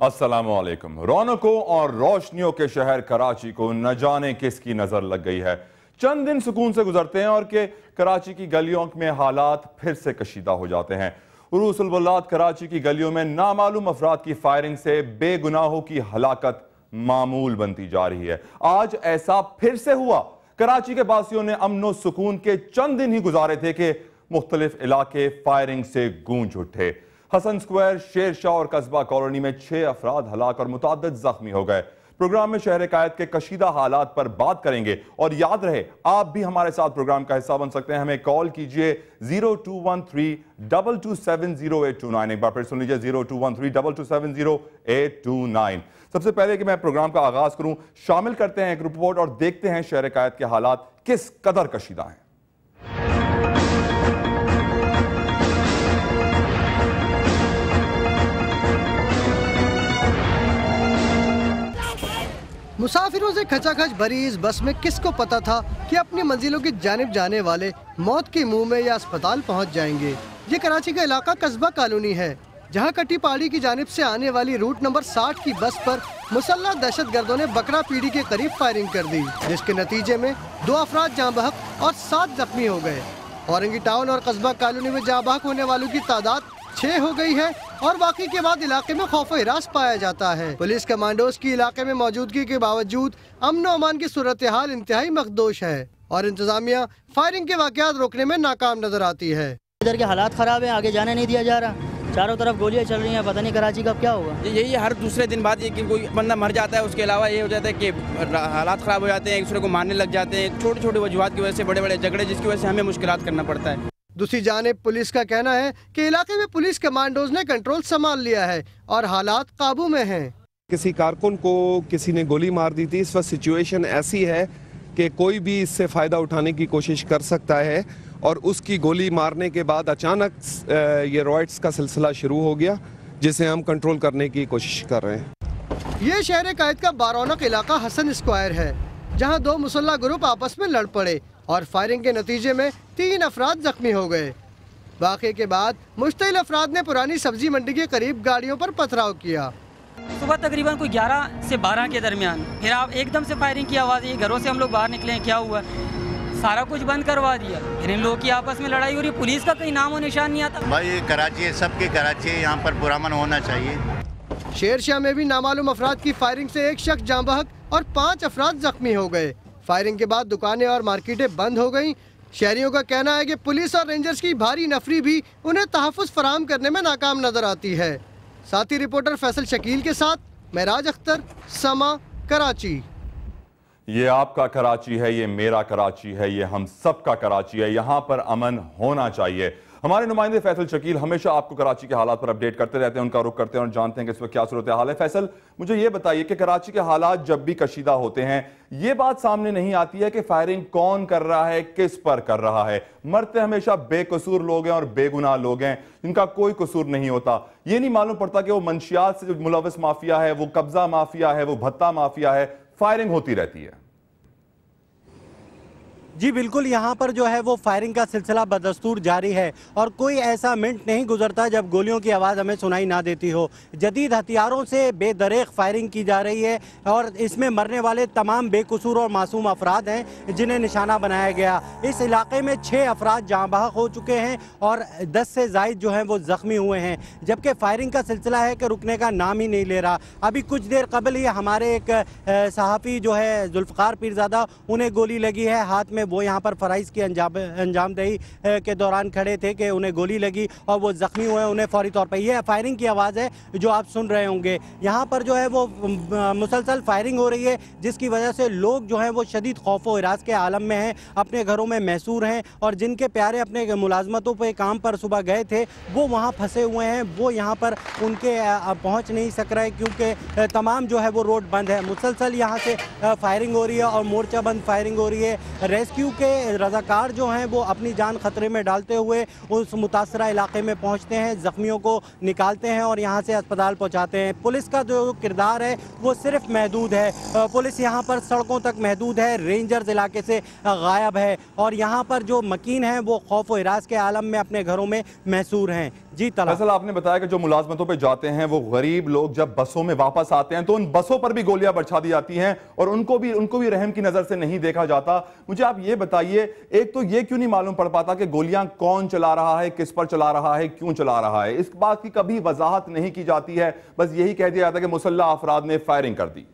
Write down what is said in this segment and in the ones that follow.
अस्सलामुअलैकुम। रौनकों और रोशनियों के शहर कराची को न जाने किसकी नजर लग गई है। चंद दिन सुकून से गुजरते हैं और के कराची की गलियों में हालात फिर से कशीदा हो जाते हैं। उरूस उल बल्लात कराची की गलियों में नामालूम अफराद की फायरिंग से बेगुनाहों की हलाकत मामूल बनती जा रही है। आज ऐसा फिर से हुआ। कराची के बासियों ने अमन सुकून के चंद दिन ही गुजारे थे कि मुख्तलिफ इलाके फायरिंग से गूंज उठे। हसन स्क्वायर, शेर शाह और कस्बा कॉलोनी में 6 अफराद हलाक और मुताद्दिद जख्मी हो गए। प्रोग्राम में शहर कायद के कशीदा हालात पर बात करेंगे और याद रहे आप भी हमारे साथ प्रोग्राम का हिस्सा बन सकते हैं। हमें कॉल कीजिए 0213-227-0829। एक बार फिर सुन लीजिए 0213-227-0829। सबसे पहले कि मैं प्रोग्राम का आगाज करूं, शामिल करते हैं एक रिपोर्ट और देखते हैं शहर कायद के हालात किस कदर कशीदा हैं। मुसाफिरों से खचाखच भरी इस बस में किसको पता था कि अपनी मंजिलों की जानिब जाने वाले मौत के मुंह में या अस्पताल पहुंच जाएंगे। ये कराची का इलाका कस्बा कॉलोनी है, जहां कटी पहाड़ी की जानिब से आने वाली रूट नंबर 60 की बस पर मुसल्लह दहशतगर्दों ने बकरा पीढ़ी के करीब फायरिंग कर दी, जिसके नतीजे में 2 अफराद जाँ बहक और 7 जख्मी हो गए। औरंगी टाउन और कस्बा कॉलोनी में जाँ बहक होने वालों की तादाद 6 हो गई है और बाकी के बाद इलाके में खौफ हिरास पाया जाता है। पुलिस कमांडोज की इलाके में मौजूदगी के बावजूद अमन और अमान की सूरत हाल इंतहाई मखदूश है और इंतजामिया फायरिंग के वाकयात रोकने में नाकाम नजर आती है। इधर के हालात खराब है, आगे जाने नहीं दिया जा रहा, चारों तरफ गोलियां चल रही हैं, पता नहीं कराची का क्या होगा। यही हर दूसरे दिन बाद ये कि कोई बंदा मर जाता है, उसके अलावा ये हो जाता है कि हालात खराब हो जाते हैं, एक दूसरे को मारने लग जाते हैं, छोटी छोटी वजूहात की वजह से बड़े बड़े झगड़े, जिसकी वजह से हमें मुश्किलात करना पड़ता है। दूसरी जानिब पुलिस का कहना है कि इलाके में पुलिस कमांडोज ने कंट्रोल संभाल लिया है और हालात काबू में हैं। किसी कारकुन को किसी ने गोली मार दी थी। इस वक्त सिचुएशन ऐसी है कि कोई भी इससे फ़ायदा उठाने की कोशिश कर सकता है और उसकी गोली मारने के बाद अचानक ये रॉयट्स का सिलसिला शुरू हो गया, जिसे हम कंट्रोल करने की कोशिश कर रहे हैं। ये शहर कायद का बारौनक इलाका हसन स्क्वायर है, जहाँ 2 मुसल्लह ग्रुप आपस में लड़ पड़े और फायरिंग के नतीजे में 3 अफराद जख्मी हो गए। वाक़े के बाद मुश्तिल अफराद ने पुरानी सब्जी मंडी के करीब गाड़ियों पर पथराव किया। सुबह तकरीबन कोई 11 से 12 के दरमियान फिर आप एकदम से फायरिंग की आवाज़ आई। घरों से हम लोग बाहर निकले हैं, क्या हुआ, सारा कुछ बंद करवा दिया। फिर इन लोगों की आपस में लड़ाई हो रही, पुलिस का कहीं नामो निशान नहीं आता। भाई कराची है, सबके कराची है, यहाँ पर पुरअमन होना चाहिए। शेर शाह में भी नामालूम अफराद की फायरिंग से 1 शख्स जाँ बहक और 5 अफराद जख्मी हो गए। फायरिंग के बाद दुकानें और मार्केटें बंद हो गईं। शहरियों का कहना है कि पुलिस और रेंजर्स की भारी नफरी भी उन्हें तहफ़्फ़ुज़ फराहम करने में नाकाम नजर आती है। साथी रिपोर्टर फैसल शकील के साथ महराज अख्तर, समा, कराची। ये आपका कराची है, ये मेरा कराची है, ये हम सब का कराची है। यहाँ पर अमन होना चाहिए। हमारे नुमाइंदे फैसल शकील हमेशा आपको कराची के हालात पर अपडेट करते रहते हैं, उनका रुख करते हैं और जानते हैं कि इस वक्त क्या सूरत हाल है। फैसल, मुझे ये बताइए कि कराची के हालात जब भी कशीदा होते हैं, ये बात सामने नहीं आती है कि फायरिंग कौन कर रहा है, किस पर कर रहा है। मरते हमेशा बेकसूर लोग हैं और बेगुनाह लोग हैं, जिनका कोई कसूर नहीं होता। ये नहीं मालूम पड़ता कि वो मंशियात से जो मुलविस माफिया है, वो कब्जा माफिया है, वो भत्ता माफिया है। फायरिंग होती रहती है। जी बिल्कुल, यहाँ पर जो है वो फायरिंग का सिलसिला बदस्तूर जारी है और कोई ऐसा मिनट नहीं गुजरता जब गोलियों की आवाज़ हमें सुनाई ना देती हो। जदीद हथियारों से बेदरेक फायरिंग की जा रही है और इसमें मरने वाले तमाम बेकसूर और मासूम अफराद हैं जिन्हें निशाना बनाया गया। इस इलाके में 6 अफराद जाँ बहक हो चुके हैं और 10 से ज़ायद जो हैं वो ज़ख्मी हुए हैं, जबकि फायरिंग का सिलसिला है कि रुकने का नाम ही नहीं ले रहा। अभी कुछ देर कबल ही हमारे एक सहाफ़ी जो है जुल्फ़कार पीरज़ादा, उन्हें गोली लगी है हाथ में। वो यहाँ पर फ़राइज़ की अंजामदही के दौरान खड़े थे कि उन्हें गोली लगी और वो ज़ख्मी हुए, उन्हें फ़ौरी तौर पर। यह फायरिंग की आवाज़ है जो आप सुन रहे होंगे। यहाँ पर जो है वो मुसलसल फायरिंग हो रही है, जिसकी वजह से लोग जो हैं वो शदीद खौफ व हिरास के आलम में हैं, अपने घरों में महसूर हैं और जिनके प्यारे अपने मुलाजमतों पर काम पर सुबह गए थे वो वहाँ फंसे हुए हैं। वो यहाँ पर उनके पहुँच नहीं सक रहे क्योंकि तमाम जो है वो रोड बंद है। मुसलसल यहाँ से फायरिंग हो रही है और मोर्चा बंद फायरिंग हो रही है। रेस्क्यू के रज़ाकार जो हैं वो अपनी जान खतरे में डालते हुए उस मुतासरा इलाके में पहुंचते हैं, ज़ख्मियों को निकालते हैं और यहां से अस्पताल पहुंचाते हैं। पुलिस का जो किरदार है वो सिर्फ महदूद है। पुलिस यहां पर सड़कों तक महदूद है, रेंजर्स इलाके से गायब है और यहां पर जो मकीन हैं वो खौफ व हिरास के आलम में अपने घरों में महसूर हैं। जी तला। फैसल, आपने बताया कि जो मुलाजमतों पे जाते हैं वो गरीब लोग जब बसों में वापस आते हैं तो उन बसों पर भी गोलियां बरछा दी जाती हैं और उनको भी रहम की नजर से नहीं देखा जाता। मुझे आप ये बताइए, एक तो ये क्यों नहीं मालूम पड़ पाता कि गोलियां कौन चला रहा है, किस पर चला रहा है, क्यों चला रहा है? इस बात की कभी वजाहत नहीं की जाती है, बस यही कह दिया जाता है कि मुसल्लह अफराद ने फायरिंग कर दी।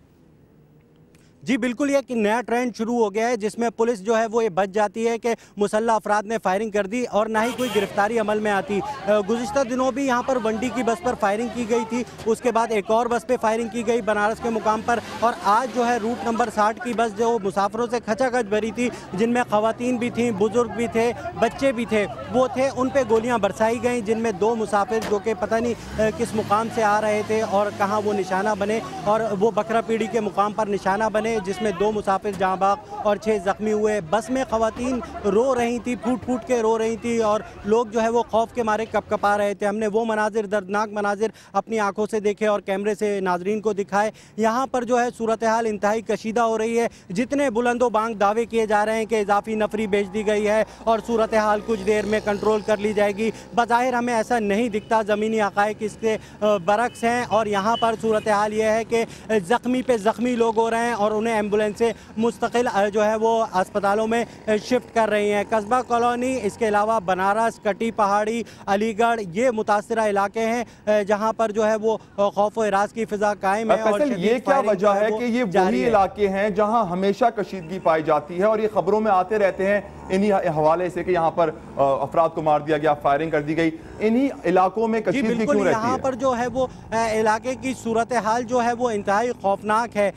जी बिल्कुल, ये एक नया ट्रेंड शुरू हो गया है जिसमें पुलिस जो है वो ये बच जाती है कि मुसल्लह अफराद ने फायरिंग कर दी और ना ही कोई गिरफ्तारी अमल में आती। गुज़िश्ता दिनों भी यहाँ पर वंडी की बस पर फायरिंग की गई थी, उसके बाद एक और बस पे फायरिंग की गई बनारस के मुकाम पर, और आज जो है रूट नंबर 60 की बस जो मुसाफिरों से खचाखच भरी थी, जिनमें ख़वातीन भी थीं, बुजुर्ग भी थे, बच्चे भी थे, वो थे, उन पर गोलियाँ बरसाई गई, जिनमें 2 मुसाफिर जो कि पता नहीं किस मुकाम से आ रहे थे और कहाँ वो निशाना बने, और वो बकरा पीढ़ी के मुकाम पर निशाना बने, जिसमें 2 मुसाफिर जहाँ बाग और 6 जख्मी हुए। बस में ख़वातीन रो रही थी, फूट फूट के रो रही थी, और लोग जो है वो खौफ के मारे कपकपा रहे थे। हमने वो मनाजिर, दर्दनाक मनाजिर अपनी आंखों से देखे और कैमरे से नाजरीन को दिखाए। यहाँ पर जो है सूरत हाल इंतहाई कशीदा हो रही है। जितने बुलंदो बांग दावे किए जा रहे हैं कि इजाफी नफरी भेज दी गई है और सूरत हाल कुछ देर में कंट्रोल कर ली जाएगी, बज़ाहिर हमें ऐसा नहीं दिखता। ज़मीनी हक़ाइक़ इसके बरक्स हैं, और यहाँ पर सूरत हाल ये है कि ज़ख्मी पे ज़ख्मी लोग हो रहे हैं और उन्हें एम्बुलेंस से मुस्तकिल जो है वो अस्पतालों में शिफ्ट कर रही हैं। कस्बा कॉलोनी, इसके अलावा बनारस, कटी पहाड़ी, अलीगढ़, ये मुतासरा इलाके हैं जहां पर जो है वो खौफ व हिरास की फिजा कायम है। और ये क्या वजह है कि ये वही इलाके हैं जहां हमेशा कशीदगी पाई जाती है और ये खबरों में आते रहते हैं इन्हीं हवाले से कि यहाँ पर अफराद को मार दिया गया, फायरिंग कर दी गई, इन्हीं इलाकों में कशीदगी क्यों रहती है? यहाँ पर जो है वो इलाके की सूरत हाल जो है वो इंतहाई खौफनाक है।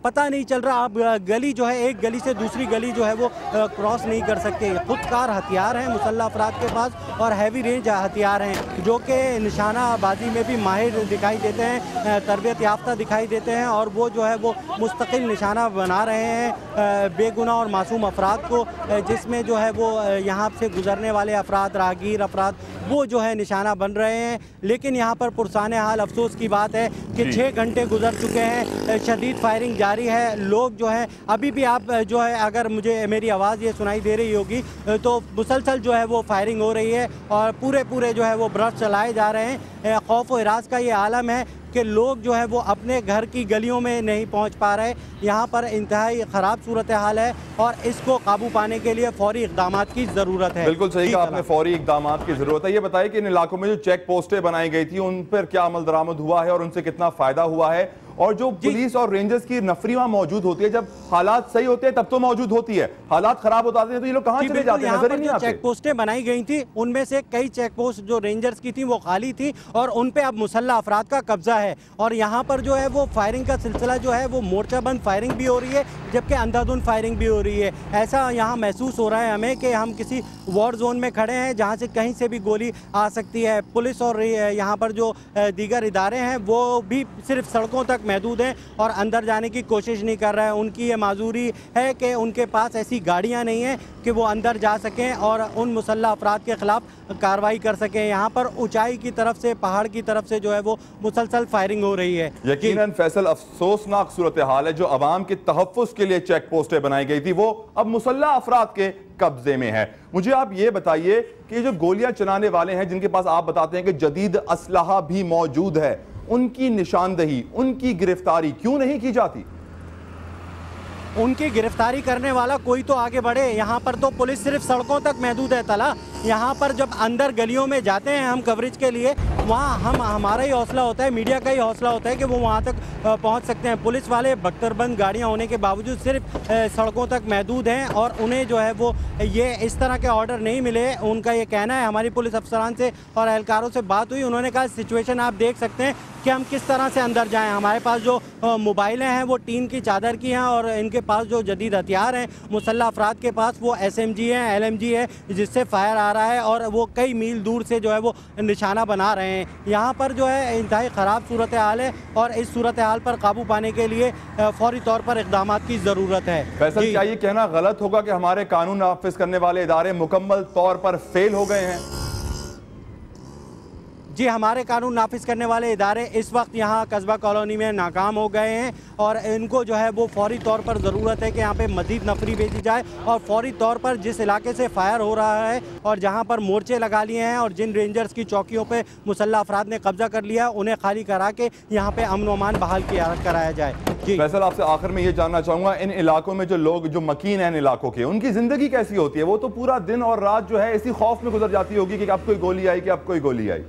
पता नहीं चल रहा, अब गली जो है, एक गली से दूसरी गली जो है वो क्रॉस नहीं कर सकते। खुदकार हथियार हैं मुसल्लह अफराद के पास और हैवी रेंज हथियार हैं जो कि निशानाबाजी में भी माहिर दिखाई देते हैं, तरबियत याफ्ता दिखाई देते हैं, और वो जो है वो मुस्तकिल निशाना बना रहे हैं बेगुनाह और मासूम अफराद को, जिसमें जो है वो यहाँ से गुजरने वाले अफराद, राहगीर अफराद, वो जो है निशाना बन रहे हैं। लेकिन यहाँ पर पुरसाने हाल अफसोस की बात है कि 6 घंटे गुजर चुके हैं, शदीद फायरिंग जारी है। लोग जो है अभी भी, आप जो है अगर मुझे मेरी आवाज़ ये सुनाई दे रही होगी तो मुसलसल जो है वो फायरिंग हो रही है और पूरे जो है वो ब्रश चलाए जा रहे हैं। खौफ व हिरास का ये आलम है कि लोग जो है वो अपने घर की गलियों में नहीं पहुंच पा रहे। यहाँ पर इंतहाई ख़राब सूरत हाल है और इसको काबू पाने के लिए फौरी इक़दामात की ज़रूरत है। बिल्कुल सही कहा आपने, फौरी इक़दामात की ज़रूरत है। ये बताइए कि इन इलाकों में जो चेक पोस्टें बनाई गई थी उन पर क्या अमल दरामद हुआ है और उनसे कितना फ़ायदा हुआ है? और जो पुलिस और रेंजर्स की नफरी वहां मौजूद होती है, जब हालात सही होते हैं तब तो मौजूद होती है, हालात खराब हो जाते हैं तो ये लोग कहां चले जाते हैं, नजर ही नहीं आते। चेक पोस्टें बनाई गई थी, उनमें से कई चेक पोस्ट जो रेंजर्स की थी वो खाली थी और उन पे अब मुसल्लह अफराद का कब्जा है। और यहाँ पर जो है वो फायरिंग का सिलसिला जो है वो मोर्चाबंद फायरिंग भी हो रही है, जबकि अंधाधुंध फायरिंग भी हो रही है। ऐसा यहाँ महसूस हो रहा है हमें कि हम किसी वॉर जोन में खड़े हैं जहाँ से कहीं से भी गोली आ सकती है। पुलिस और यहाँ पर जो दीगर इदारे हैं वो भी सिर्फ सड़कों तक महदूद हैं और अंदर जाने की कोशिश नहीं कर रहे हैं। उनकी ये माजूरी है कि उनके पास ऐसी गाड़ियां नहीं हैं कि वो अंदर जा सकें और उन मुसल्लह अफराद के खिलाफ कार्रवाई कर सकें। यहाँ पर ऊंचाई की तरफ से, पहाड़ की तरफ से जो है वो मुसलसल फायरिंग हो रही है। यकीनन फैसल, अफसोसनाक सूरत हाल है। जो अवाम के तहफ़्फ़ुज़ के लिए चेक पोस्टें बनाई गई थी वो अब मुसल्लह अफराद के कब्जे में है। मुझे आप ये बताइए कि जो गोलियां चलाने वाले हैं, जिनके पास आप बताते हैं कि जदीद असलहा भी मौजूद है, उनकी निशानदही, उनकी गिरफ्तारी क्यों नहीं की जाती? उनकी गिरफ्तारी करने वाला कोई तो आगे बढ़े। यहाँ पर तो पुलिस सिर्फ सड़कों तक महदूद है तला। यहाँ पर जब अंदर गलियों में जाते हैं हम कवरेज के लिए, वहाँ हमारा ही हौसला होता है, मीडिया का ही हौसला होता है कि वो वहाँ तक पहुँच सकते हैं। पुलिस वाले बख्तरबंद गाड़ियाँ होने के बावजूद सिर्फ सड़कों तक महदूद हैं और उन्हें जो है वो ये इस तरह के ऑर्डर नहीं मिले। उनका ये कहना है, हमारी पुलिस अफसरान से और एहलकारों से बात हुई, उन्होंने कहा सिचुएशन आप देख सकते हैं कि हम किस तरह से अंदर जाएं। हमारे पास जो मोबाइलें हैं वो टीन की चादर की हैं और इनके पास जो जदीद हथियार हैं मुसल्लह अफराद के पास वो SMG है, LMG है, जिससे फायर आ रहा है और वो कई मील दूर से जो है वो निशाना बना रहे हैं। यहाँ पर जो है इंतहाई ख़राब सूरत हाल है और इस सूरत हाल पर काबू पाने के लिए फौरी तौर पर इक़दामात की ज़रूरत है। फैसल, क्या ये कहना गलत होगा कि हमारे कानून नाफिज करने वाले इदारे मुकम्मल तौर पर फेल हो गए हैं? जी, हमारे कानून नाफिज करने वाले इदारे इस वक्त यहाँ कस्बा कॉलोनी में नाकाम हो गए हैं और इनको जो है वो फौरी तौर पर ज़रूरत है कि यहाँ पे मज़ीद नफरी भेजी जाए और फौरी तौर पर जिस इलाके से फायर हो रहा है और जहाँ पर मोर्चे लगा लिए हैं और जिन रेंजर्स की चौकियों पे मुसल्लह अफराद ने कब्जा कर लिया उन्हें खाली करा के यहाँ पे अमन व अमान बहाल कराया जाए। जी फैसल, आपसे आखिर में ये जानना चाहूँगा, इन इलाकों में जो लोग जो मकीन हैं इन इलाकों के, उनकी ज़िंदगी कैसी होती है? वो तो पूरा दिन और रात जो है इसी खौफ में गुजर जाती होगी कि अब कोई गोली आई, कि अब कोई गोली आई।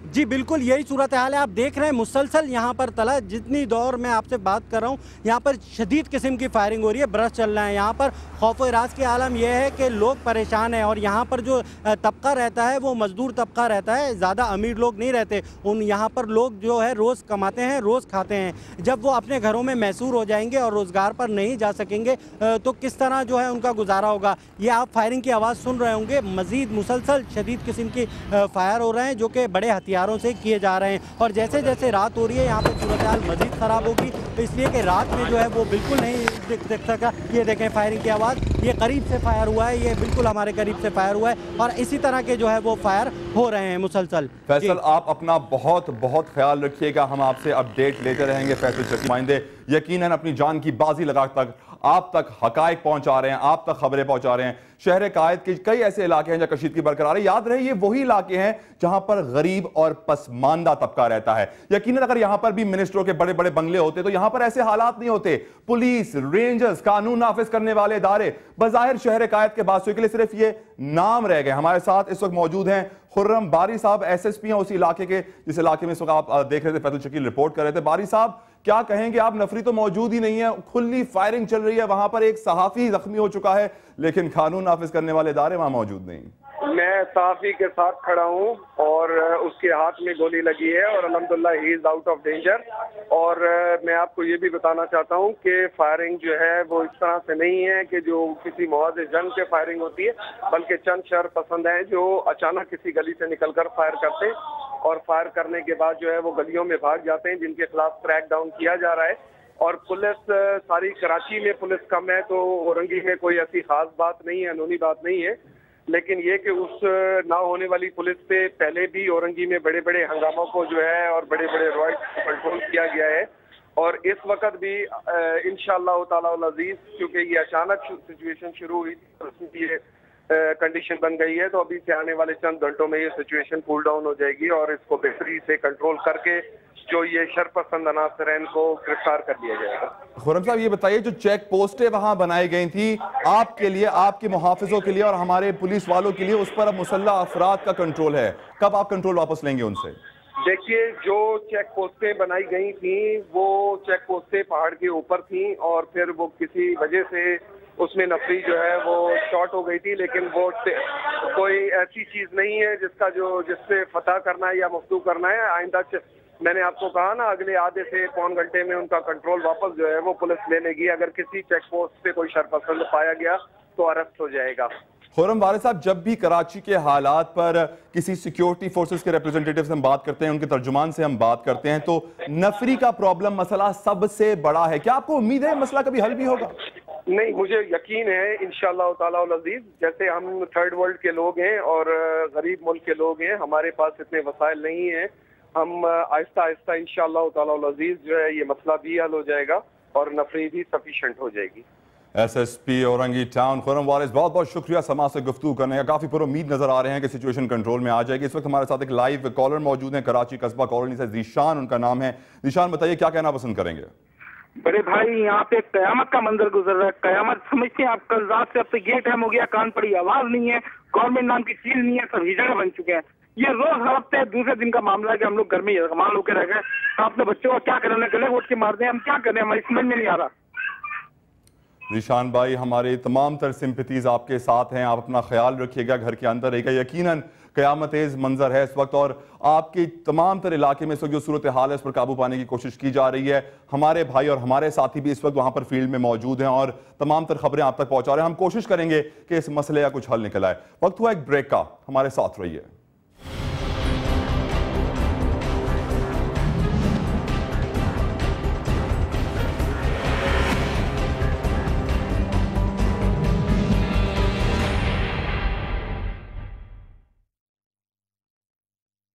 जी बिल्कुल यही सूरत हाल है। आप देख रहे हैं मुसलसल यहाँ पर तला जितनी दौर मैं आपसे बात कर रहा हूँ यहाँ पर शदीद किस्म की फायरिंग हो रही है, बरस चल रहा है। यहाँ पर खौफ व इराज के आलम यह है कि लोग परेशान हैं और यहाँ पर जो तबका रहता है वो मजदूर तबका रहता है, ज़्यादा अमीर लोग नहीं रहते। उन यहाँ पर लोग जो है रोज़ कमाते हैं, रोज़ खाते हैं। जब वो अपने घरों में मैसूर हो जाएंगे और रोज़गार पर नहीं जा सकेंगे तो किस तरह जो है उनका गुजारा होगा। ये आप फायरिंग की आवाज़ सुन रहे होंगे, मज़ीद मुसलसल शदीद किस्म की फायर हो रहे हैं जो कि बड़े हथियारों से किए जा रहे हैं। और जैसे जैसे रात हो रही है यहाँ पे सूरत हाल मजीद ख़राब होगी, तो इसलिए कि रात में जो है वो बिल्कुल नहीं दिख सका। ये देखें फायरिंग की आवाज़, ये करीब से फायर हुआ है, ये बिल्कुल हमारे करीब से फायर हुआ है और इसी तरह के जो है वो फायर हो रहे हैं मुसलसल। फैसल, आप अपना बहुत बहुत ख्याल रखिएगा, हम आपसे अपडेट लेते रहेंगे। फैसल चकी नुमाइंदे यकीनन अपनी जान की बाजी लगा तक आप तक हकायक पहुंचा रहे हैं, आप तक खबरें पहुंचा रहे हैं। शहर कायद के कई ऐसे इलाके हैं जहां कशीदगी बरकरार है। याद रहे ये वही इलाके हैं जहां पर गरीब और पसमानदा तबका रहता है। यकीनन अगर यहां पर भी मिनिस्टरों के बड़े बड़े बंगले होते तो यहां पर ऐसे हालात नहीं होते। पुलिस, रेंजर्स, कानून नाफिज करने वाले इदारे बज़ाहिर शहर कायद के बादशाह के लिए सिर्फ ये नाम रह गए। हमारे साथ इस वक्त मौजूद हैं खुर्रम बारी साहब, SSP हैं उसी इलाके के जिस इलाके में इस वक्त आप देख रहे थे, फैसल शकील रिपोर्ट कर रहे थे। बारी साहब, क्या कहेंगे आप? नफरी तो मौजूद ही नहीं है, खुली फायरिंग चल रही है, वहां पर एक सहाफी जख्मी हो चुका है लेकिन कानून नाफिज करने वाले इदारे वहां मौजूद नहीं। मैं सहाफी के साथ खड़ा हूँ और उसके हाथ में गोली लगी है और अल्हम्दुलिल्लाह he is out of danger. और मैं आपको ये भी बताना चाहता हूँ कि फायरिंग जो है वो इस तरह से नहीं है कि जो किसी मौज जंग पे फायरिंग होती है, बल्कि चंद शर पसंद हैं जो अचानक किसी गली से निकलकर फायर करते हैं और फायर करने के बाद जो है वो गलियों में भाग जाते हैं, जिनके खिलाफ क्रैक डाउन किया जा रहा है। और पुलिस सारी कराची में पुलिस कम है तो औरंगी में कोई ऐसी खास बात नहीं है, अनूनी बात नहीं है, लेकिन ये कि उस ना होने वाली पुलिस पे पहले भी औरंगी में बड़े बड़े हंगामों को जो है और बड़े बड़े रॉयट्स को कंट्रोल किया गया है। और इस वक्त भी इंशाअल्लाह ताला अल अज़ीज़, क्योंकि ये अचानक सिचुएशन शुरू हुई, ये कंडीशन बन गई है, तो अभी से आने वाले चंद घंटों में ये सिचुएशन कूल डाउन हो जाएगी और इसको बेहतरी से कंट्रोल करके जो ये शरपसंद अनासर हैं इनको गिरफ्तार कर लिया जाएगा। खुर्रम साहब, ये बताइए जो चेक पोस्टें वहां बनाई गई थी आपके लिए, आपके मुहाफिजों के लिए और हमारे पुलिस वालों के लिए, उस पर अब मुसल्लह अफराद का कंट्रोल है, कब आप कंट्रोल वापस लेंगे उनसे? देखिए, जो चेक पोस्टें बनाई गई थी वो चेक पोस्टें पहाड़ के ऊपर थी और फिर वो किसी वजह से उसमें नफरी जो है वो शॉर्ट हो गई थी, लेकिन वो कोई ऐसी चीज नहीं है जिससे फतह करना है या मफ्तू करना है। आइंदा मैंने आपको कहा ना, अगले आधे से पौन घंटे में उनका कंट्रोल वापस जो है वो पुलिस ले लेगी। अगर किसी चेक पोस्ट पे कोई शरपसंद पाया गया तो अरेस्ट हो जाएगा। खुर्रम वारिस साहब, जब भी कराची के हालात पर किसी सिक्योरिटी फोर्सेस के रिप्रेजेंटेटिव से हम बात करते हैं, उनके तर्जुमान से हम बात करते हैं, तो नफरी का प्रॉब्लम मसला सबसे बड़ा है। क्या आपको उम्मीद है मसला कभी हल भी होगा? नहीं, मुझे यकीन है इंशाअल्लाह ताला अल अज़ीज़, जैसे हम थर्ड वर्ल्ड के लोग हैं और गरीब मुल्क के लोग हैं, हमारे पास इतने वसाइल नहीं है, हम आहिस्ता आहिस्ता इंशाअल्लाह ताला अल अज़ीज़ जो है ये मसला भी हल हो जाएगा और नफरी भी सफिशिएंट हो जाएगी। SSP औरंगी टाउन खुर्रम वारिस, बहुत बहुत शुक्रिया समाज से गुफ्तगू करने का। काफ़ी पुरुम्मीद नजर आ रहे हैं कि सिचुएशन कंट्रोल में आ जाएगी। इस वक्त हमारे साथ एक लाइव कॉलर मौजूद हैं कराची कस्बा कॉलोनी से, ज़ीशान उनका नाम है। ज़ीशान, बताइए क्या कहना पसंद करेंगे? बड़े भाई, यहाँ पे कयामत का मंजर गुजर रहा है। कयामत समझते हैं आप? कल रात से अब तक ये टाइम हो गया, कान पड़ी आवाज नहीं है, गवर्नमेंट नाम की चीज नहीं है, सब हिजड़े बन चुके हैं। ये रोज हफ्ते दूसरे दिन का मामला है कि हम लोग घर में यजमान होकर रह गए, अपने बच्चों को क्या करने गले उठ के मार दें, हम क्या करें, हमारी समझ में नहीं आ रहा। ज़ीशान भाई, हमारे तमाम तर सिंपैथीज आपके साथ हैं, आप अपना ख्याल रखिएगा, घर के अंदर रहिएगा। यकीनन क़यामत-ए मंजर है इस वक्त और आपके तमाम तर इलाके में इस वक्त जो सूरत हाल है उस पर काबू पाने की कोशिश की जा रही है। हमारे भाई और हमारे साथी भी इस वक्त वहाँ पर फील्ड में मौजूद हैं और तमाम तर खबरें आप तक पहुँचा रहे हैं। हम कोशिश करेंगे कि इस मसले का कुछ हल निकल आए। वक्त हुआ एक ब्रेक का, हमारे साथ रहिए।